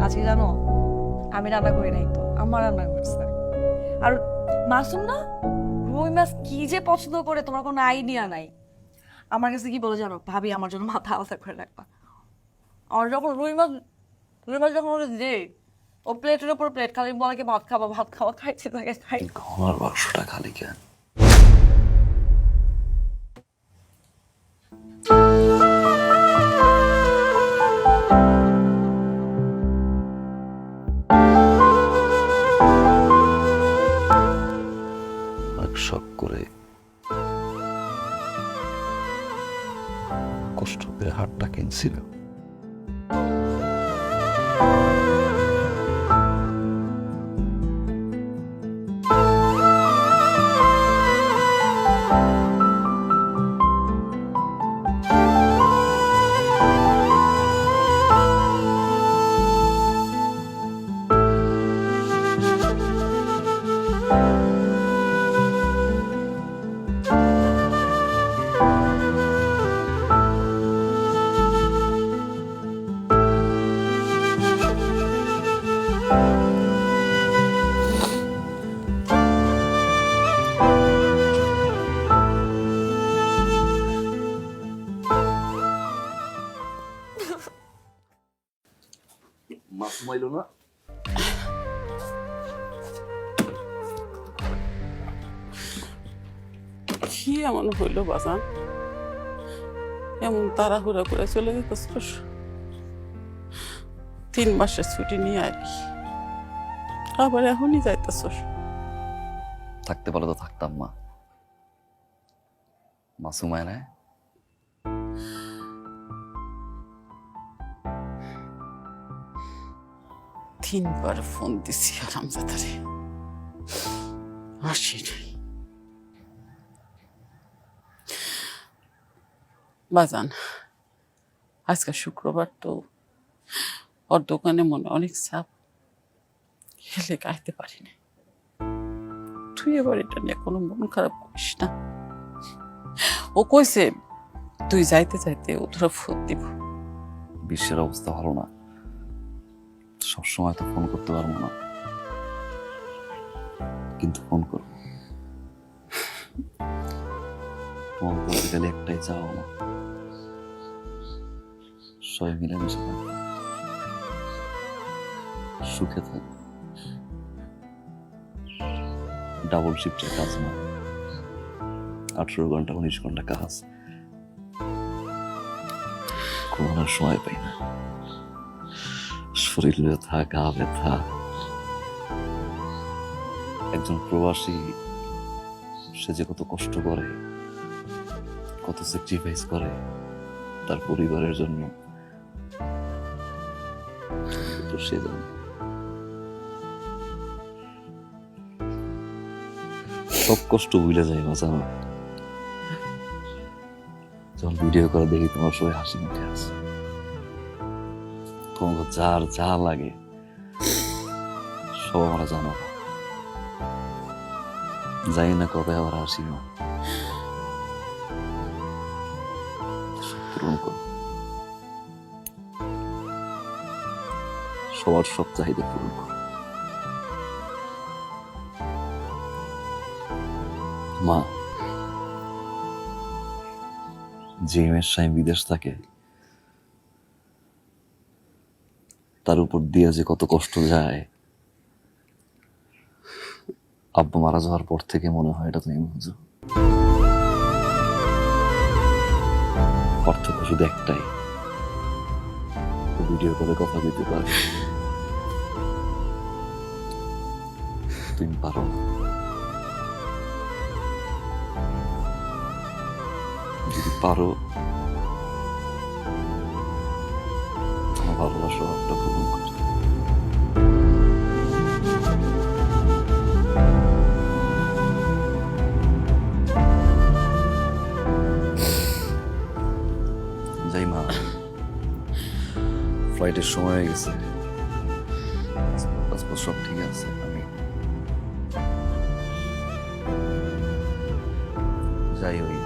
আজকে জানো আমি রান্না করি নাই তো, আমার রান্না করছে। আর মাসুম না রুই মাছ কি যে পছন্দ করে তোমার কোনো আইডিয়া নাই। আমার কাছে কি বলে জানো, ভাবি আমার জন্য মাথা আলাদা করে রাখবা। আর যখন রুই মাছ যখন ওরে দে, ও প্লেটের উপর প্লেট খালি বলে কি ভাত খাবা ভাত খাওয়া, খাইছে থাকে খাই। আমার বাক্সটা খালি কেন? অনেক শখ করে কষ্ট করে হাটটা কিনছিল। মাসুম আইলো না? কি এমন হইল বাজান? এমন তাড়াহুড়া করে চলে যেতেছিস? 3 মাসের ছুটি নিয়ে আইলি, আবার এখনই যাইতেছস? থাকতে পারলে তো থাকতাম মা। মাসুম আয় না? 3 বার ফোন দিছি হারামজাদারে, আসি নাই। বাজান আজকে শুক্রবার তো, ওর দোকানে মনে অনেক চাপ, হেলে গাইতে পারি না। তুই এবার এটা নিয়ে কোনো মন খারাপ করিস না। ও কইছে তুই যাইতে যাইতে ও তোরা ফোন দিব। বিশ্বের অবস্থা ভালো না, সবসময় তো ফোন করতে পারবো না, কিন্তু ফোন করবো। তোমার বলতে গেলে একটাই চাও না, সবাই মিলেমিশে থাকবো, সুখে থাকবো। ডাবল শিফটের কাজ না, 18 ঘন্টা 19 ঘন্টা কাজ, ঘুমানোর সময় পাই না, শরীর ব্যথা গা ব্যথা। একজন প্রবাসী সে যে কত কষ্ট করে, কত স্যাক্রিফাইস করে তার পরিবারের জন্য, তো সে জানে। সব কষ্ট ভুলে যায় বাঁচানো, যখন ভিডিও করে দেখি তোমার সবাই হাসি মুখে আছে, তোমাকে যার যা লাগে সব আমরা জানো। জানি না কবে আবার হাসি না, পূরণ করো সবার সব চাহিদা পূরণ করো। মা, যে মেয়ের স্বামী বিদেশ থাকে তার উপর দিয়ে যে কত কষ্ট যায়, আব্বা মারা যাওয়ার পর থেকে মনে হয় এটা তুমি বুঝো। পার্থক্য শুধু একটাই, ভিডিও করে কথা দিতে পারে, তুমি পারো না। যদি পারো আমার ভালোবাসা একটা পূরণ করে। যাই মা, ফ্লাইটের সময় হয়ে গেছে, পাসপোর্ট সব ঠিক আছে, আমি যাই ওই